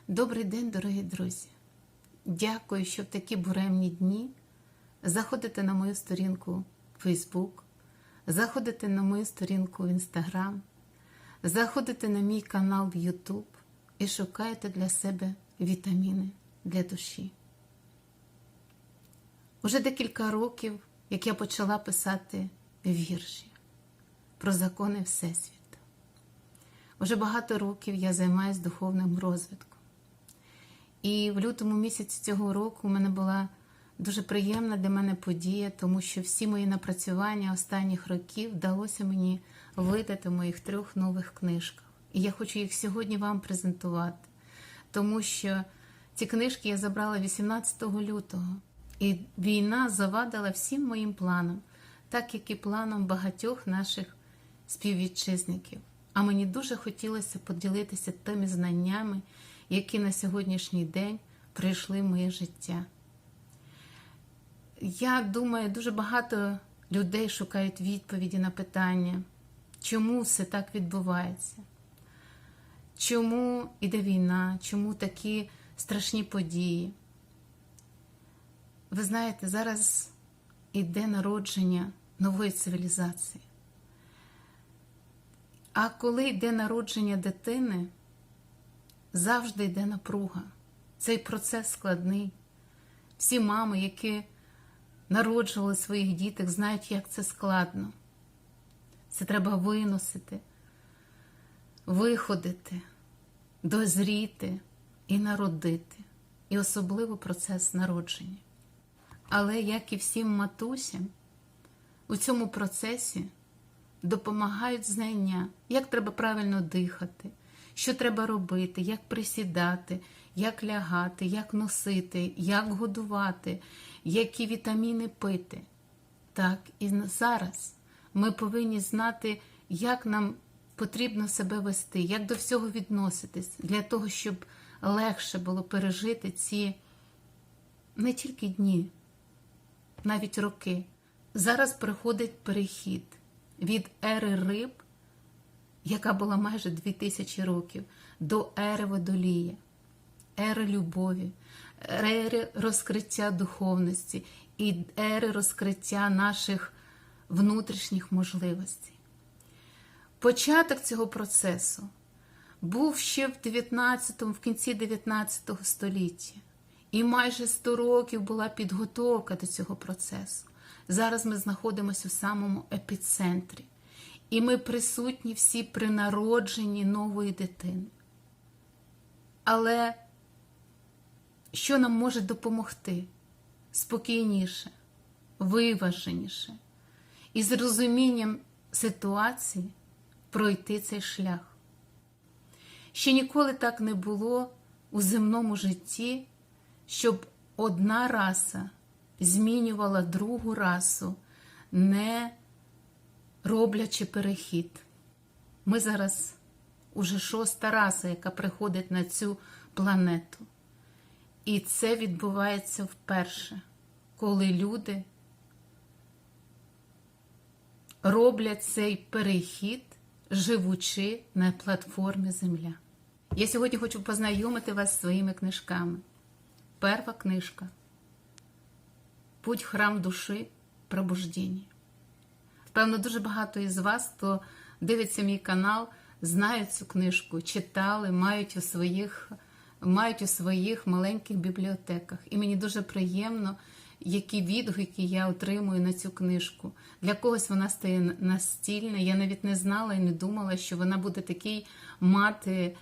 Добрий день, дорогі друзі! Дякую, що в такі буремні дні заходите на мою сторінку в Facebook, заходите на мою сторінку в Instagram, заходите на мій канал в YouTube і шукаєте для себе вітаміни для душі. Уже декілька років, як я почала писати вірші про закони Всесвіту. Уже багато років я займаюся духовним розвитком. І в лютому місяці цього року у мене була дуже приємна для мене подія, тому що всі мої напрацювання останніх років вдалося мені видати в моїх 3 нових книжках. І я хочу їх сьогодні вам презентувати, тому що ці книжки я забрала 18 лютого. І війна завадила всім моїм планам, так як і планам багатьох наших співвітчизників. А мені дуже хотілося поділитися тими знаннями, які на сьогоднішній день прийшли в моє життя. Я думаю, дуже багато людей шукають відповіді на питання, чому все так відбувається, чому іде війна, чому такі страшні події. Ви знаєте, зараз іде народження нової цивілізації. А коли йде народження дитини, завжди йде напруга. Цей процес складний. Всі мами, які народжували своїх діток, знають, як це складно. Це треба виносити, виходити, дозріти і народити. І особливо процес народження. Але, як і всім матусям, у цьому процесі допомагають знання, як треба правильно дихати, що треба робити, як присідати, як лягати, як носити, як годувати, які вітаміни пити. Так, і зараз ми повинні знати, як нам потрібно себе вести, як до всього відноситись, для того, щоб легше було пережити ці не тільки дні, навіть роки. Зараз приходить перехід від ери риб, яка була майже 2000 років, до ери Водолія, ери любові, ери розкриття духовності і ери розкриття наших внутрішніх можливостей. Початок цього процесу був ще в кінці 19 століття. І майже 100 років була підготовка до цього процесу. Зараз ми знаходимося у самому епіцентрі. І ми присутні всі при народженні нової дитини. Але що нам може допомогти? Спокійніше, виваженіше і з розумінням ситуації пройти цей шлях. Ще ніколи так не було у земному житті, щоб одна раса змінювала другу расу, не роблячи перехід. Ми зараз уже 6-та раса, яка приходить на цю планету. І це відбувається вперше, коли люди роблять цей перехід, живучи на платформі Земля. Я сьогодні хочу познайомити вас зі своїми книжками. Перша книжка «Путь в храм душі. Пробуждення». Певно, дуже багато із вас, хто дивиться мій канал, знають цю книжку, читали, мають у своїх маленьких бібліотеках. І мені дуже приємно, які відгуки я отримую на цю книжку. Для когось вона стає настільна. Я навіть не знала і не думала, що вона буде такий мати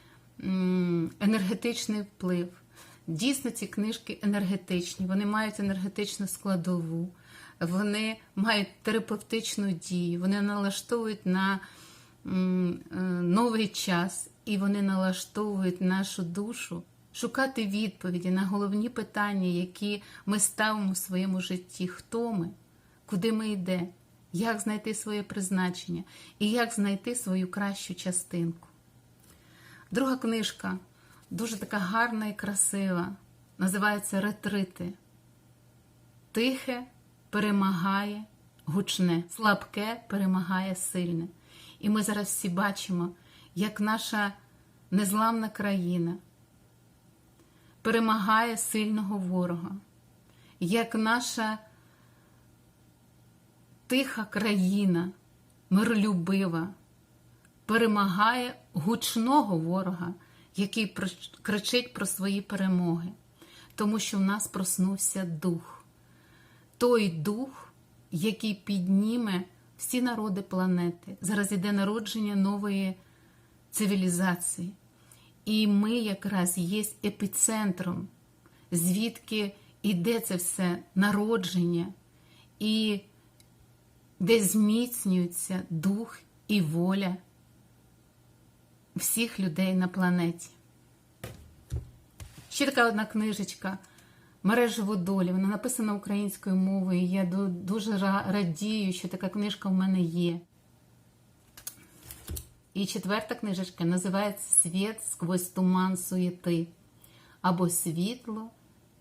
енергетичний вплив. Дійсно, ці книжки енергетичні, вони мають енергетичну складову, вони мають терапевтичну дію, вони налаштовують на новий час і вони налаштовують нашу душу шукати відповіді на головні питання, які ми ставимо в своєму житті. Хто ми? Куди ми йдемо? Як знайти своє призначення? І як знайти свою кращу частинку? Друга книжка дуже така гарна і красива. Називається «Ретрити». Тихе перемагає гучне, слабке перемагає сильне. І ми зараз всі бачимо, як наша незламна країна перемагає сильного ворога, як наша тиха країна, миролюбива, перемагає гучного ворога, який кричить про свої перемоги, тому що в нас проснувся дух. Той дух, який підніме всі народи планети. Зараз іде народження нової цивілізації. І ми якраз є епіцентром, звідки іде це все народження, і де зміцнюється дух і воля всіх людей на планеті. Ще така одна книжечка «Мережево долі». Вона написана українською мовою. Я дуже радію, що така книжка в мене є. І четверта книжечка називається «Світ сквозь туман суєти» або «Світло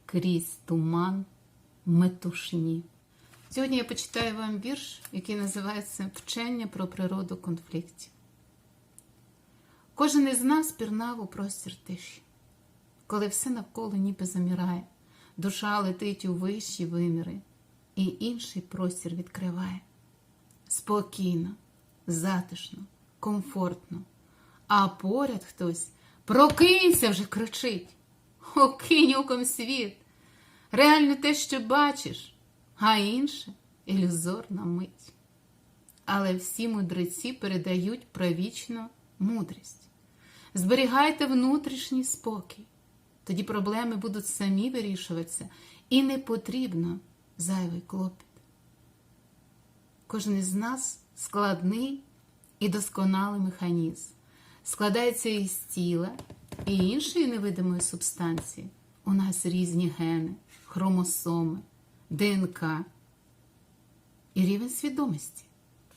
крізь туман метушні». Сьогодні я почитаю вам вірш, який називається «Вчення про природу конфліктів». Кожен із нас пірнав у простір тиші, коли все навколо ніби замирає, душа летить у вищі виміри, і інший простір відкриває. Спокійно, затишно, комфортно. А поряд хтось «Прокинься!» вже кричить. Окинь оком світ. Реально те, що бачиш, а інше – ілюзорна мить. Але всі мудреці передають правічну мудрість. Зберігайте внутрішній спокій. Тоді проблеми будуть самі вирішуватися, і не потрібно зайвий клопіт. Кожен із нас складний і досконалий механізм. Складається із тіла і іншої невидимої субстанції. У нас різні гени, хромосоми, ДНК і рівень свідомості.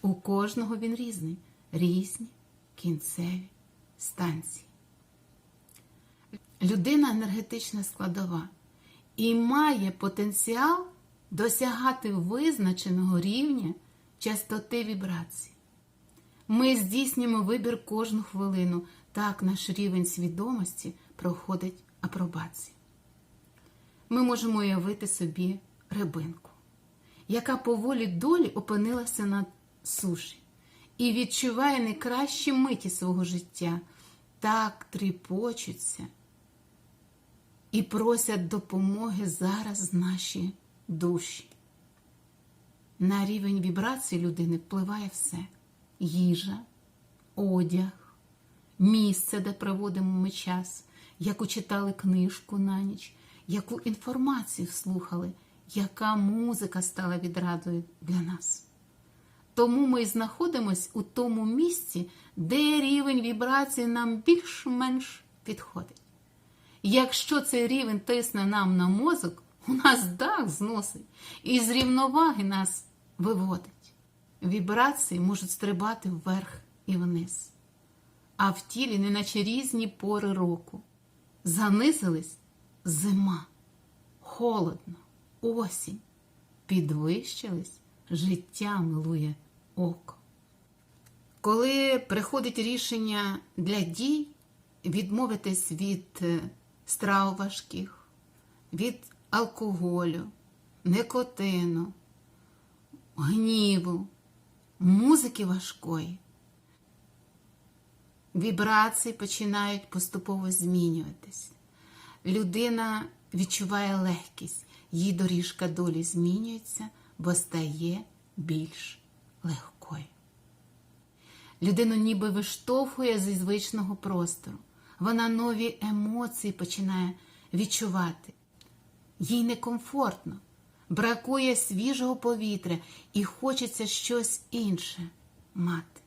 У кожного він різний. Різні кінцеві станції. Людина енергетична складова і має потенціал досягати визначеного рівня частоти вібрацій. Ми здійснюємо вибір кожну хвилину. Так наш рівень свідомості проходить апробацію. Ми можемо уявити собі рибинку, яка по волі долі опинилася на суші і відчуває найкращі миті свого життя. Так тріпочуться і просять допомоги зараз наші душі. На рівень вібрації людини впливає все. Їжа, одяг, місце, де проводимо ми час, яку читали книжку на ніч, яку інформацію слухали, яка музика стала відрадою для нас. Тому ми знаходимося у тому місці, де рівень вібрації нам більш-менш підходить. Якщо цей рівень тисне нам на мозок, у нас дах зносить і з рівноваги нас виводить. Вібрації можуть стрибати вверх і вниз, а в тілі неначе різні пори року. Занизились – зима, холодно, осінь, підвищились – життя милує око. Коли приходить рішення для дій, відмовитись від страв важких, від алкоголю, никотину, гніву, музики важкої, вібрації починають поступово змінюватись. Людина відчуває легкість, її доріжка долі змінюється, бо стає більш легкою. Людину ніби виштовхує зі звичного простору. Вона нові емоції починає відчувати. Їй некомфортно, бракує свіжого повітря і хочеться щось інше мати.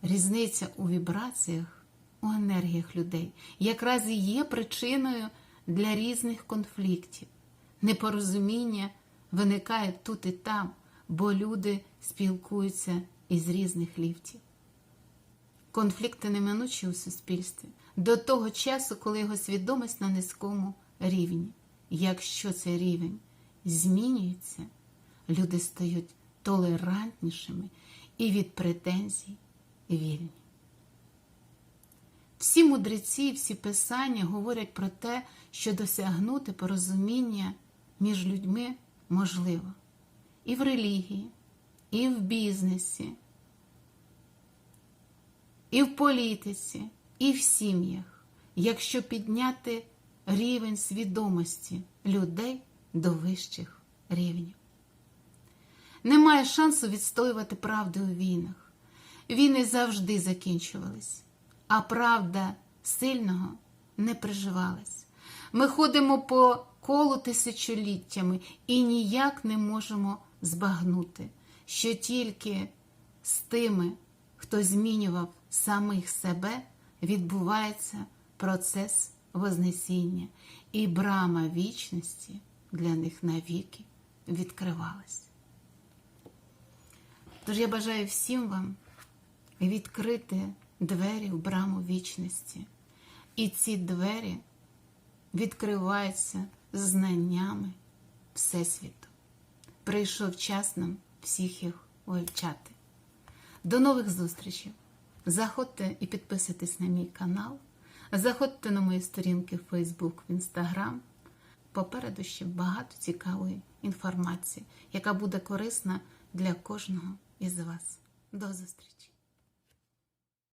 Різниця у вібраціях, у енергіях людей якраз і є причиною для різних конфліктів. Непорозуміння виникає тут і там, бо люди спілкуються із різних ліфтів. Конфлікти неминучі у суспільстві до того часу, коли його свідомість на низькому рівні. Якщо цей рівень змінюється, люди стають толерантнішими і від претензій вільні. Всі мудреці, всі писання говорять про те, що досягнути порозуміння між людьми можливо. І в релігії, і в бізнесі, і в політиці, і в сім'ях, якщо підняти рівень свідомості людей до вищих рівнів. Немає шансу відстоювати правду у війнах. Війни завжди закінчувались, а правда сильного не приживалась. Ми ходимо по колу тисячоліттями і ніяк не можемо збагнути, що тільки з тими, хто змінював самих себе, відбувається процес Вознесіння, і брама вічності для них навіки відкривалась. Тож я бажаю всім вам відкрити двері в браму вічності. І ці двері відкриваються знаннями Всесвіту. Прийшов час нам всіх їх вивчати. До нових зустрічей! Заходьте і підписуйтесь на мій канал. Заходьте на мої сторінки в Facebook, в Instagram. Попереду ще багато цікавої інформації, яка буде корисна для кожного із вас. До зустрічі!